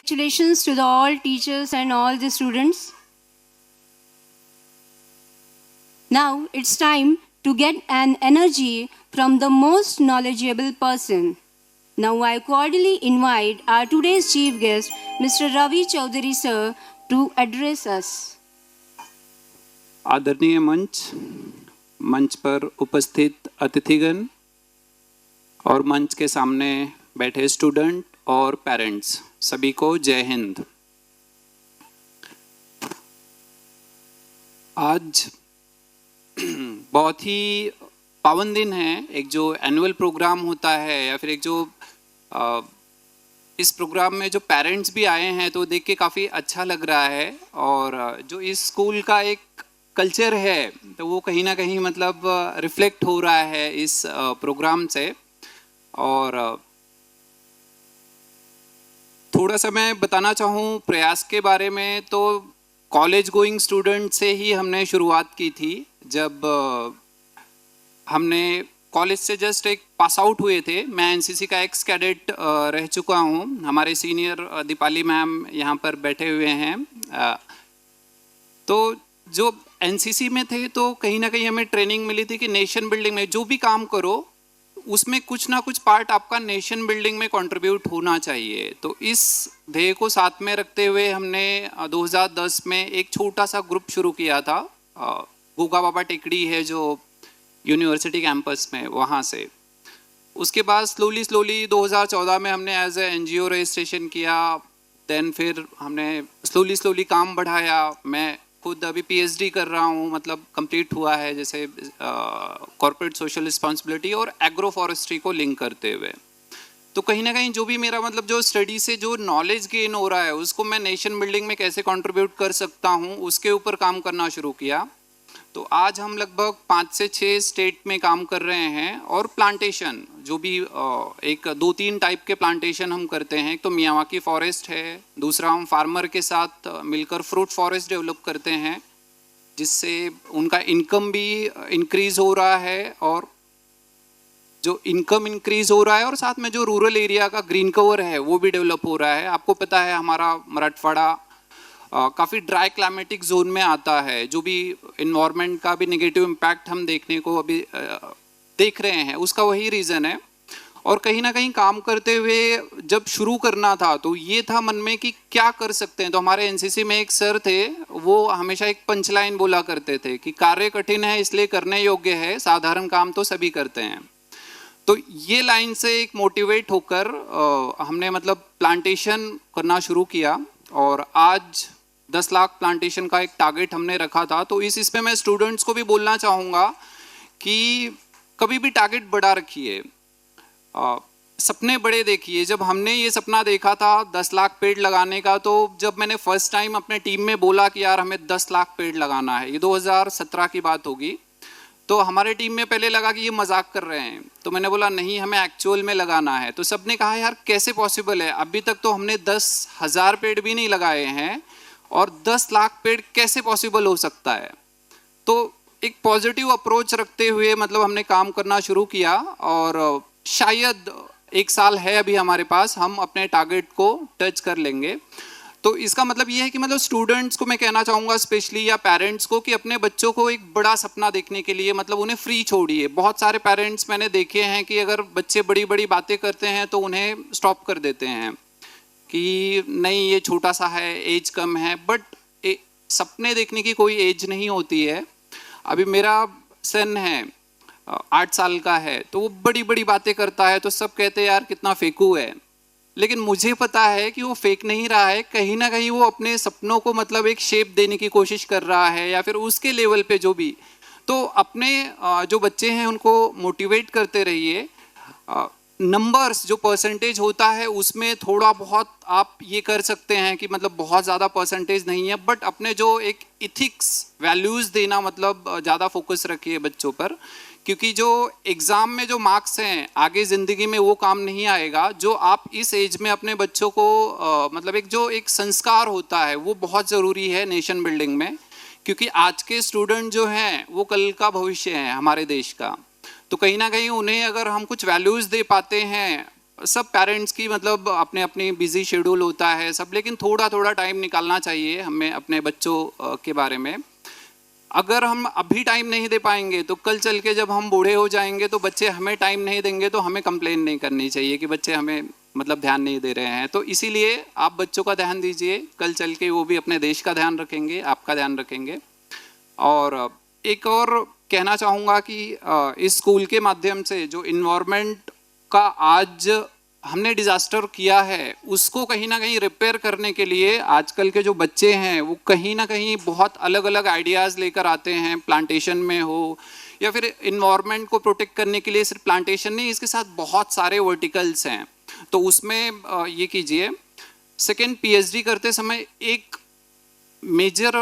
Congratulations to the all teachers and all the students. Now it's time to get an energy from the most knowledgeable person. Now I cordially invite our today's chief guest, Mr. Ravi Chaudhary sir, to address us. आदरणीय मंच पर उपस्थित अतिथिगण और मंच के सामने बैठे student और पेरेंट्स, सभी को जय हिंद। आज बहुत ही पावन दिन है। एक जो एनुअल प्रोग्राम होता है या फिर एक जो इस प्रोग्राम में जो पेरेंट्स भी आए हैं तो देख के काफ़ी अच्छा लग रहा है। और जो इस स्कूल का एक कल्चर है तो वो कहीं ना कहीं मतलब रिफ्लेक्ट हो रहा है इस प्रोग्राम से। और थोड़ा सा मैं बताना चाहूँ प्रयास के बारे में, तो कॉलेज गोइंग स्टूडेंट से ही हमने शुरुआत की थी। जब हमने कॉलेज से जस्ट एक पास आउट हुए थे, मैं एनसीसी का एक्स कैडेट रह चुका हूँ। हमारे सीनियर दीपाली मैम यहाँ पर बैठे हुए हैं। तो जो एनसीसी में थे तो कहीं ना कहीं हमें ट्रेनिंग मिली थी कि नेशन बिल्डिंग में जो भी काम करो उसमें कुछ ना कुछ पार्ट आपका नेशन बिल्डिंग में कंट्रीब्यूट होना चाहिए। तो इस ध्येय को साथ में रखते हुए हमने 2010 में एक छोटा सा ग्रुप शुरू किया था। गोगा बाबा टेकड़ी है जो यूनिवर्सिटी कैंपस में, वहाँ से। उसके बाद स्लोली 2014 में हमने एज ए एनजीओ रजिस्ट्रेशन किया। देन फिर हमने स्लोली काम बढ़ाया। मैं खुद अभी पीएचडी कर रहा हूँ, मतलब कंप्लीट हुआ है, जैसे कॉर्पोरेट सोशल रिस्पॉन्सिबिलिटी और एग्रो फॉरेस्ट्री को लिंक करते हुए। तो कहीं ना कहीं जो भी मेरा मतलब जो स्टडी से जो नॉलेज गेन हो रहा है उसको मैं नेशन बिल्डिंग में कैसे कंट्रीब्यूट कर सकता हूँ उसके ऊपर काम करना शुरू किया। तो आज हम लगभग 5 से 6 स्टेट में काम कर रहे हैं। और प्लांटेशन जो भी एक 2-3 टाइप के प्लांटेशन हम करते हैं। एक तो मियावाकी फॉरेस्ट है, दूसरा हम फार्मर के साथ मिलकर फ्रूट फॉरेस्ट डेवलप करते हैं जिससे उनका इनकम भी इंक्रीज हो रहा है। और जो इनकम इंक्रीज हो रहा है और साथ में जो रूरल एरिया का ग्रीन कवर है वो भी डेवलप हो रहा है। आपको पता है हमारा मराठवाड़ा काफ़ी ड्राई क्लाइमेटिक जोन में आता है। जो भी इन्वायरमेंट का भी नेगेटिव इम्पैक्ट हम देखने को अभी देख रहे हैं उसका वही रीज़न है। और कहीं ना कहीं काम करते हुए जब शुरू करना था तो ये था मन में कि क्या कर सकते हैं। तो हमारे एनसीसी में एक सर थे, वो हमेशा एक पंचलाइन बोला करते थे कि कार्य कठिन है इसलिए करने योग्य है, साधारण काम तो सभी करते हैं। तो ये लाइन से एक मोटिवेट होकर हमने मतलब प्लांटेशन करना शुरू किया। और आज 10 लाख प्लांटेशन का एक टारगेट हमने रखा था। तो इसमें मैं स्टूडेंट्स को भी बोलना चाहूँगा कि कभी भी टारगेट बड़ा रखिए, सपने बड़े देखिए। जब हमने ये सपना देखा था 10 लाख पेड़ लगाने का, तो जब मैंने फर्स्ट टाइम अपने टीम में बोला कि यार हमें 10 लाख पेड़ लगाना है, ये 2017 की बात होगी, तो हमारे टीम में पहले लगा कि ये मजाक कर रहे हैं। तो मैंने बोला नहीं, हमें एक्चुअल में लगाना है। तो सबने कहा यार कैसे पॉसिबल है, अभी तक तो हमने 10,000 पेड़ भी नहीं लगाए हैं और 10 लाख पेड़ कैसे पॉसिबल हो सकता है। तो एक पॉजिटिव अप्रोच रखते हुए मतलब हमने काम करना शुरू किया। और शायद 1 साल है अभी हमारे पास, हम अपने टारगेट को टच कर लेंगे। तो इसका मतलब ये है कि मतलब स्टूडेंट्स को मैं कहना चाहूँगा स्पेशली, या पेरेंट्स को, कि अपने बच्चों को एक बड़ा सपना देखने के लिए मतलब उन्हें फ्री छोड़िए। बहुत सारे पेरेंट्स मैंने देखे हैं कि अगर बच्चे बड़ी बड़ी बातें करते हैं तो उन्हें स्टॉप कर देते हैं कि नहीं ये छोटा सा है, एज कम है। बट सपने देखने की कोई एज नहीं होती है। अभी मेरा सन है 8 साल का है, तो वो बड़ी बड़ी बातें करता है तो सब कहते हैं यार कितना फेंकू है। लेकिन मुझे पता है कि वो फेक नहीं रहा है, कहीं ना कहीं वो अपने सपनों को मतलब एक शेप देने की कोशिश कर रहा है, या फिर उसके लेवल पे जो भी। तो अपने जो बच्चे हैं उनको मोटिवेट करते रहिए। नंबर्स जो परसेंटेज होता है उसमें थोड़ा बहुत आप ये कर सकते हैं कि मतलब बहुत ज़्यादा परसेंटेज नहीं है, बट अपने जो एक इथिक्स वैल्यूज़ देना मतलब ज़्यादा फोकस रखिए बच्चों पर। क्योंकि जो एग्ज़ाम में जो मार्क्स हैं आगे ज़िंदगी में वो काम नहीं आएगा। जो आप इस एज में अपने बच्चों को मतलब एक संस्कार होता है वो बहुत ज़रूरी है नेशन बिल्डिंग में। क्योंकि आज के स्टूडेंट जो हैं वो कल का भविष्य है हमारे देश का। तो कहीं ना कहीं उन्हें अगर हम कुछ वैल्यूज़ दे पाते हैं सब पेरेंट्स की मतलब अपने अपने बिजी शेड्यूल होता है सब, लेकिन थोड़ा थोड़ा टाइम निकालना चाहिए हमें अपने बच्चों के बारे में। अगर हम अभी टाइम नहीं दे पाएंगे तो कल चल के जब हम बूढ़े हो जाएंगे तो बच्चे हमें टाइम नहीं देंगे, तो हमें कंप्लेन नहीं करनी चाहिए कि बच्चे हमें मतलब ध्यान नहीं दे रहे हैं। तो इसीलिए आप बच्चों का ध्यान दीजिए, कल चल के वो भी अपने देश का ध्यान रखेंगे, आपका ध्यान रखेंगे। और एक और कहना चाहूँगा कि इस स्कूल के माध्यम से जो इन्वायरमेंट का आज हमने डिजास्टर किया है उसको कहीं ना कहीं रिपेयर करने के लिए आजकल के जो बच्चे हैं वो कहीं ना कहीं बहुत अलग अलग आइडियाज़ लेकर आते हैं, प्लांटेशन में हो या फिर इन्वायरमेंट को प्रोटेक्ट करने के लिए सिर्फ प्लांटेशन नहीं, इसके साथ बहुत सारे वर्टिकल्स हैं, तो उसमें ये कीजिए। सेकेंड, पीएचडी करते समय एक मेजर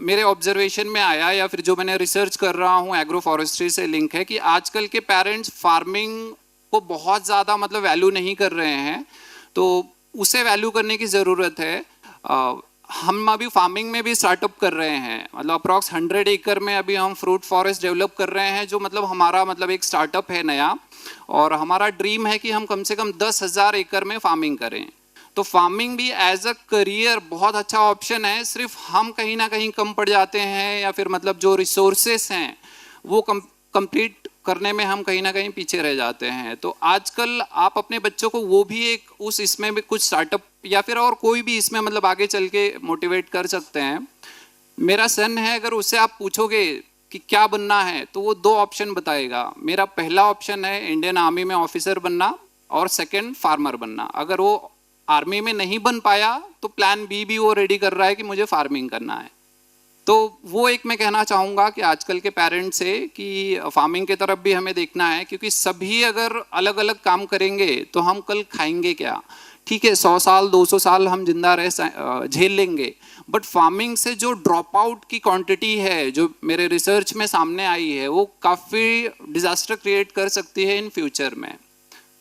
मेरे ऑब्जर्वेशन में आया या फिर जो मैंने रिसर्च कर रहा हूँ एग्रो फॉरेस्ट्री से लिंक है कि आजकल के पेरेंट्स फार्मिंग को बहुत ज़्यादा मतलब वैल्यू नहीं कर रहे हैं, तो उसे वैल्यू करने की ज़रूरत है। हम अभी फार्मिंग में भी स्टार्टअप कर रहे हैं, मतलब अप्रॉक्स 100 एकड़ में अभी हम फ्रूट फॉरेस्ट डेवलप कर रहे हैं, जो मतलब हमारा मतलब एक स्टार्टअप है नया, और हमारा ड्रीम है कि हम कम से कम 10,000 एकड़ में फार्मिंग करें। तो फार्मिंग भी एज अ करियर बहुत अच्छा ऑप्शन है, सिर्फ हम कहीं ना कहीं कम पड़ जाते हैं या फिर मतलब जो रिसोर्सेस हैं वो कंप्लीट करने में हम कहीं ना कहीं पीछे रह जाते हैं। तो आजकल आप अपने बच्चों को वो भी एक उस इसमें भी कुछ स्टार्टअप या फिर और कोई भी इसमें मतलब आगे चल के मोटिवेट कर सकते हैं। मेरा सन है, अगर उससे आप पूछोगे कि क्या बनना है तो वो 2 ऑप्शन बताएगा। मेरा पहला ऑप्शन है इंडियन आर्मी में ऑफिसर बनना और सेकंड फार्मर बनना। अगर वो आर्मी में नहीं बन पाया तो प्लान बी भी वो रेडी कर रहा है कि मुझे फार्मिंग करना है। तो वो एक मैं कहना चाहूँगा कि आजकल के पेरेंट्स से कि फार्मिंग की तरफ भी हमें देखना है, क्योंकि सभी अगर अलग अलग काम करेंगे तो हम कल खाएंगे क्या? ठीक है, 100 साल 200 साल हम जिंदा रह झेल लेंगे, बट फार्मिंग से जो ड्रॉप आउट की क्वांटिटी है जो मेरे रिसर्च में सामने आई है वो काफ़ी डिजास्टर क्रिएट कर सकती है इन फ्यूचर में।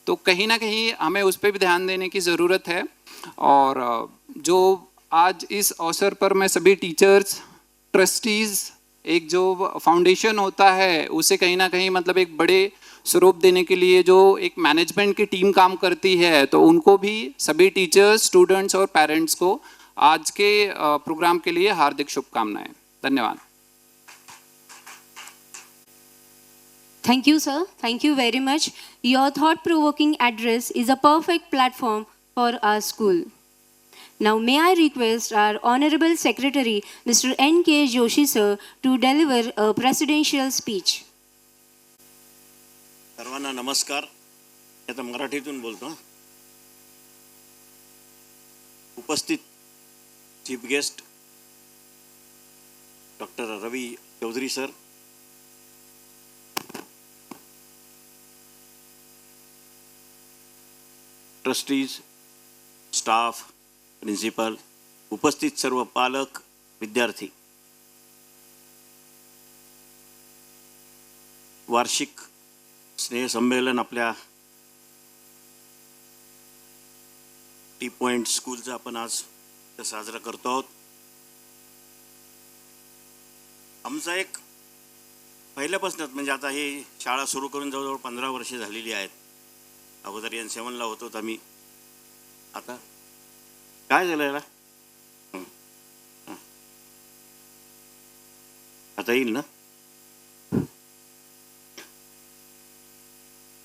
तो कहीं ना कहीं हमें उस पर भी ध्यान देने की ज़रूरत है। और जो आज इस अवसर पर मैं सभी टीचर्स, ट्रस्टीज़, एक जो फाउंडेशन होता है उसे कहीं ना कहीं मतलब एक बड़े स्वरूप देने के लिए जो एक मैनेजमेंट की टीम काम करती है, तो उनको भी सभी टीचर्स, स्टूडेंट्स और पेरेंट्स को आज के प्रोग्राम के लिए हार्दिक शुभकामनाएं। धन्यवाद। Thank you, sir. Thank you very much. Your thought-provoking address is a perfect platform for our school. Now, may I request our Honorable Secretary, Mr. N.K. Joshi, sir, to deliver a presidential speech. सर्वांना नमस्कार. आता मराठीतून बोलतो. उपस्थित chief guest doctor Ravi Chaudhary sir, trustees, staff, principal, उपस्थित सर्व पालक, विद्यार्थी, वार्षिक स्नेहसंमेलन आपल्या टी पॉइंट स्कूलचा आपण आज साजरा करतो आहोत. आमचा एक पहिल्यापासूनच म्हणजे आता हे शाळा सुरू करून जवळजवळ 15 वर्षे झालेली आहेत. अगोदर N7ला होतो आम्ही. आता काय झालं याला? आता येईल ना?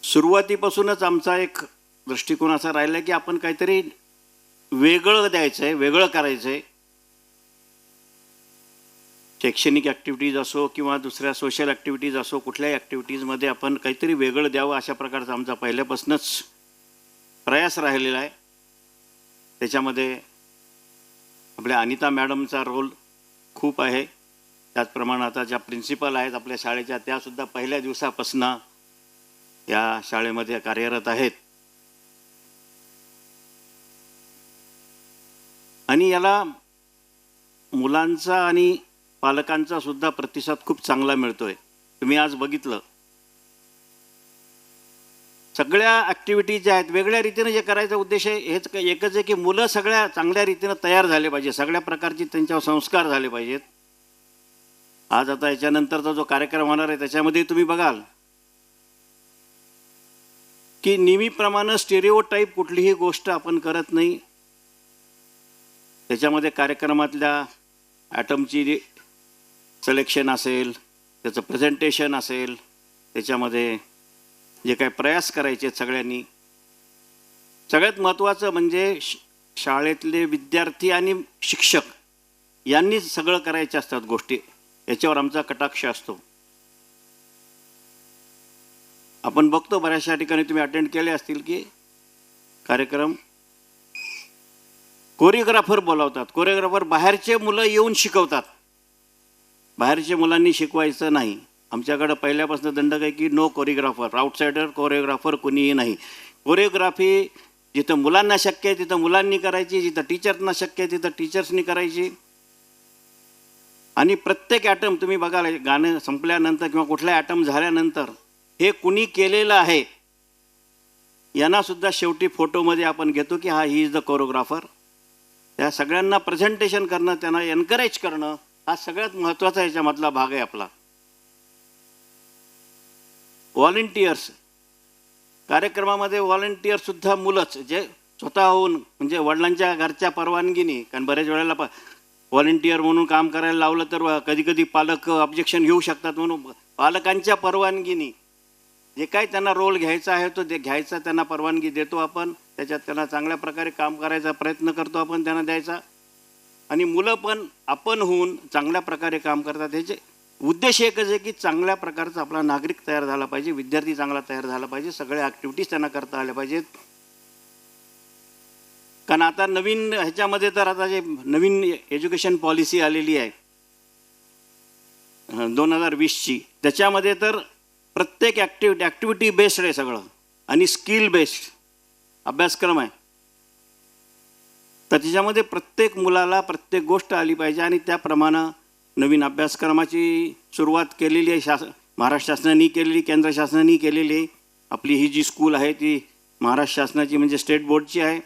सुरुवातीपासूनच आमचा एक दृष्टिकोन असा राहिला की आपण काहीतरी वेगळं द्यायचं आहे, वेगळं करायचं आहे. शैक्षणिक ॲक्टिव्हिटीज असो किंवा दुसऱ्या सोशल ॲक्टिव्हिटीज असो, कुठल्याही ॲक्टिव्हिटीजमध्ये आपण काहीतरी वेगळं द्यावं अशा प्रकारचा आमचा पहिल्यापासूनच प्रयास राहिलेला आहे. त्याच्यामध्ये आपल्या अनिता मॅडमचा रोल खूप आहे. त्याचप्रमाणे आता ज्या प्रिन्सिपल आहेत आपल्या शाळेच्या, त्यासुद्धा पहिल्या दिवसापासून या शाळेमध्ये कार्यरत आहेत. आणि याला मुलांचा आणि पालकांचा सुद्धा प्रतिसाद खूप चांगला मिळतोय. तुम्ही आज बघितलं सगळ्या ॲक्टिव्हिटीज ज्या आहेत वेगळ्या रीतीने जे करायचा उद्देश आहे हेच एकच आहे की मुलं सगळ्या चांगल्या रीतीने तयार झाले पाहिजे, सगळ्या प्रकारचे त्यांच्यावर संस्कार झाले पाहिजेत. आज आता याच्यानंतरचा जो कार्यक्रम होणार आहे त्याच्यामध्ये तुम्ही बघाल की नेहमीप्रमाणे स्टेरिओटाईप कुठलीही गोष्ट आपण करत नाही. त्याच्यामध्ये कार्यक्रमातल्या ॲटमची सिलेक्शन असेल, त्याचं प्रेझेंटेशन असेल, त्याच्यामध्ये जे काही प्रयास करायचे आहेत सगळ्यांनी, सगळ्यात महत्त्वाचं म्हणजे शाळेतले विद्यार्थी आणि शिक्षक यांनीच सगळं करायचे असतात गोष्टी. याच्यावर आमचा कटाक्ष असतो. आपण बघतो बऱ्याचशा ठिकाणी तुम्ही अटेंड केले असतील की कार्यक्रम कोरिओग्राफर बोलावतात. कोरिओग्राफर बाहेरचे मुलं येऊन शिकवतात. बाहेरच्या मुलांनी शिकवायचं नाही. आमच्याकडं पहिल्यापासून दंडक आहे की नो कोरिओग्राफर, आउटसायडर कोरिओग्राफर कोणीही नाही. कोरिओग्राफी जिथं मुलांना शक्य आहे तिथं मुलांनी करायची, जिथं टीचर्सना शक्य आहे तिथं टीचर्सनी करायची. आणि प्रत्येक ॲटम तुम्ही बघाल गाणं संपल्यानंतर किंवा कुठला ॲटम झाल्यानंतर हे कुणी केलेलं आहे यांनासुद्धा शेवटी फोटोमध्ये आपण घेतो की हा ही इज द कोरिओग्राफर. त्या सगळ्यांना प्रेझेंटेशन करणं, त्यांना एनकरेज करणं हा सगळ्यात महत्त्वाचा याच्यामधला भाग आहे आपला. व्हॉलेंटियर्स कार्यक्रमामध्ये व्हॉलेंटियरसुद्धा मुलंच, जे स्वतःहून म्हणजे वडिलांच्या घरच्या परवानगीने, कारण बऱ्याच वेळेला व्हॉलेंटियर म्हणून काम करायला लावलं तर कधी कधी पालक ऑब्जेक्शन घेऊ शकतात. म्हणून पालकांच्या परवानगीने जे काही त्यांना रोल घ्यायचा आहे तो घ्यायचा, त्यांना परवानगी देतो आपण. त्याच्यात त्यांना चांगल्या प्रकारे काम करायचा प्रयत्न करतो आपण त्यांना द्यायचा. आणि मुलं पण आपण होऊन चांगल्या प्रकारे काम करतात. ह्याचे उद्देश एकच आहे की चांगल्या प्रकारचा आपला नागरिक तयार झाला पाहिजे, विद्यार्थी चांगला तयार झाला पाहिजे, सगळ्या ॲक्टिव्हिटीज त्यांना करता आल्या पाहिजेत. कारण आता नवीन ह्याच्यामध्ये तर आता जे नवीन एज्युकेशन पॉलिसी आलेली आहे 2020ची, त्याच्यामध्ये तर प्रत्येक ॲक्टिव्हिटी बेस्ड आहे सगळं आणि स्किल बेस्ड अभ्यासक्रम आहे. तर त्याच्यामध्ये प्रत्येक मुलाला प्रत्येक गोष्ट आली पाहिजे आणि त्याप्रमाणे नवीन अभ्यासक्रमाची सुरुवात केलेली आहे. महाराष्ट्र शासनाने केलेली, केंद्र शासनाने केलेली आहे. आपली ही जी स्कूल आहे ती महाराष्ट्र शासनाची म्हणजे स्टेट बोर्डची आहे.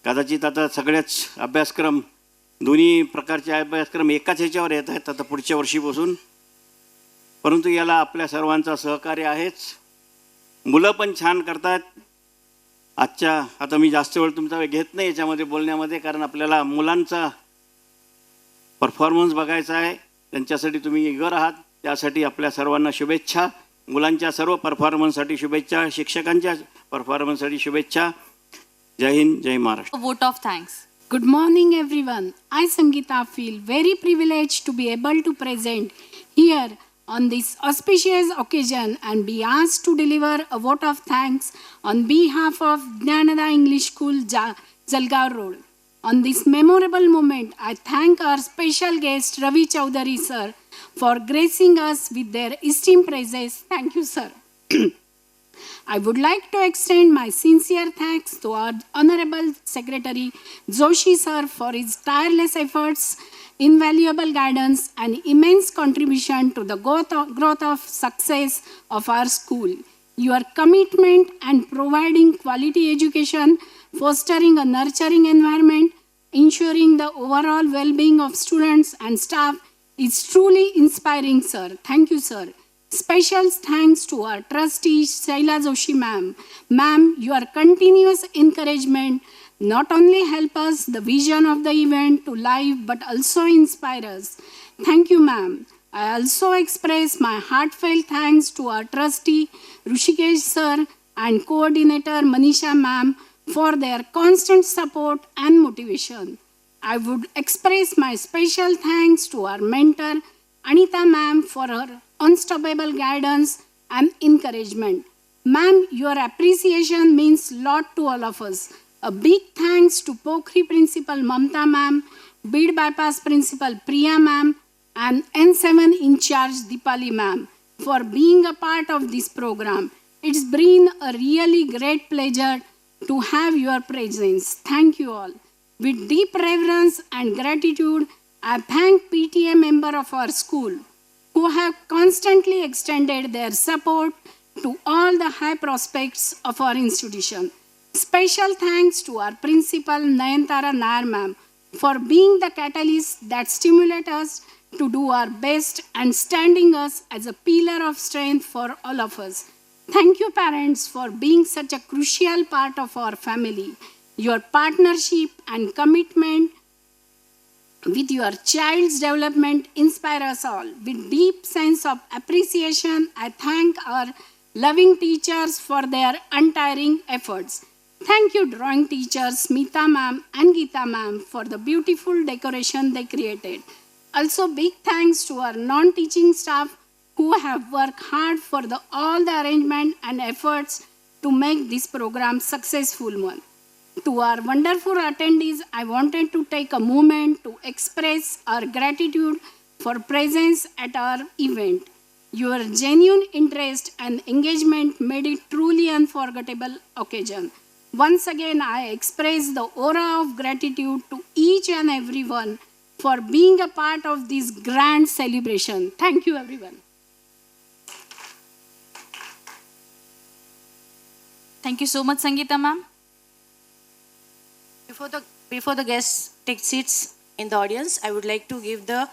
कदाचित आता सगळ्याच अभ्यासक्रम, दोन्ही प्रकारचे अभ्यासक्रम एकाच ह्याच्यावर येत आहेत आता पुढच्या वर्षीपासून. परंतु याला आपल्या सर्वांचा सहकार्य आहेच. मुलं पण छान करतात. आता मी जास्त वेळ तुमचा वेळ घेत नाही याच्यामध्ये बोलण्यामध्ये, कारण आपल्याला मुलांचा परफॉर्मन्स बघायचा आहे. त्यांच्यासाठी तुम्ही इगर आहात, त्यासाठी आपल्या सर्वांना शुभेच्छा. मुलांच्या सर्व परफॉर्मन्ससाठी शुभेच्छा, शिक्षकांच्या परफॉर्मन्ससाठी शुभेच्छा. जय हिंद, जय Maharashtra. Vote of thanks. Good morning, everyone. I, Sangeeta, feel very privileged to be able to present here on this auspicious occasion and be asked to deliver a vote of thanks on behalf of Jnanada English School, Jalgaon Road. On this memorable moment, I thank our special guest, Ravi Chaudhary, sir, for gracing us with their esteemed praises. Thank you, sir. I would like to extend my sincere thanks to our Honorable Secretary Joshi sir for his tireless efforts, invaluable guidance and immense contribution to the growth of success of our school. Your commitment and providing quality education, fostering a nurturing environment, ensuring the overall well-being of students and staff is truly inspiring, sir. Thank you, sir. Special thanks to our trustee, Shaila Joshi ma'am. Ma'am, your continuous encouragement not only help us the vision of the event to life, but also inspire us. Thank you, ma'am. I also express my heartfelt thanks to our trustee, Rushikesh sir, and coordinator, Manisha ma'am, for their constant support and motivation. I would express my special thanks to our mentor, Anita ma'am, for her unstoppable guidance and encouragement. Ma'am, your appreciation means a lot to all of us. A big thanks to Pokhri Principal Mamta ma'am, Bid Bypass Principal Priya ma'am, and N7 in charge Dipali ma'am for being a part of this program. It's been a really great pleasure to have your presence. Thank you all. With deep reverence and gratitude, I thank PTA member of our school who have constantly extended their support to all the high prospects of our institution. Special thanks to our principal Nayantara Nair ma'am for being the catalyst that stimulate us to do our best and standing us as a pillar of strength for all of us. Thank you, parents, for being such a crucial part of our family. Your partnership and commitment with your child's development inspire us all. With deep sense of appreciation, I thank our loving teachers for their untiring efforts. Thank you, drawing teachers Smita ma'am and Geeta ma'am, for the beautiful decoration they created. Also, big thanks to our non-teaching staff who have worked hard for all the arrangement and efforts to make this program successful one. To our wonderful attendees, I wanted to take a moment to express our gratitude for presence at our event. Your genuine interest and engagement made it truly unforgettable occasion. Once again, I express the aura of gratitude to each and everyone for being a part of this grand celebration. Thank you, everyone. Thank you so much, Sangeeta ma'am. Before the guests take seats in the audience, I would like to give the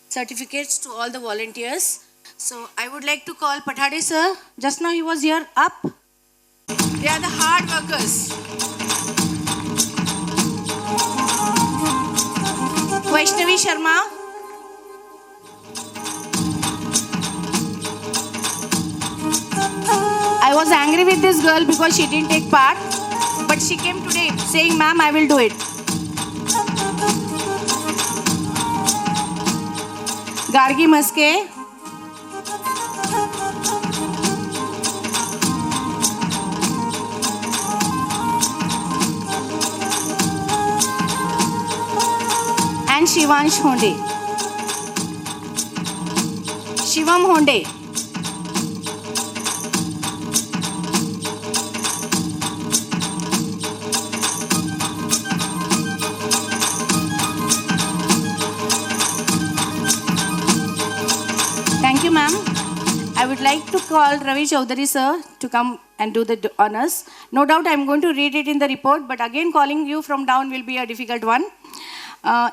certificates to all the volunteers. So I would like to call Pathade sir. Just now he was here up. They are the hard workers. Vaishnavi Sharma. I was angry with this girl because she didn't take part. But she came today saying, ma'am, I will do it. Gargi Maske. And Shivansh Honde. Shivam Honde. Thank you, ma'am. I would like to call Ravi Chaudhary sir to come and do the honors. No doubt I'm going to read it in the report, but again calling you from down will be a difficult one.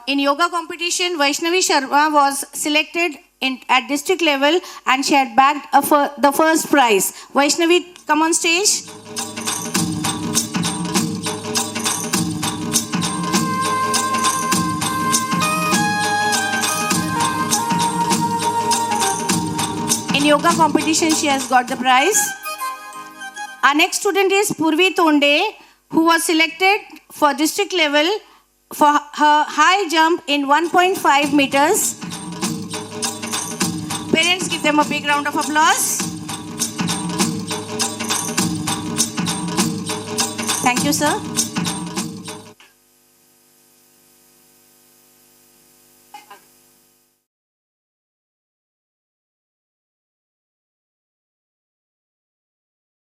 In yoga competition, Vaishnavi Sharma was selected at district level and she had bagged the first prize. Vaishnavi, come on stage. In yoga competition, she has got the prize. Our next student is Purvi Tonde, who was selected for district level for her high jump in 1.5 meters. Parents, give them a big round of applause. Thank you, sir.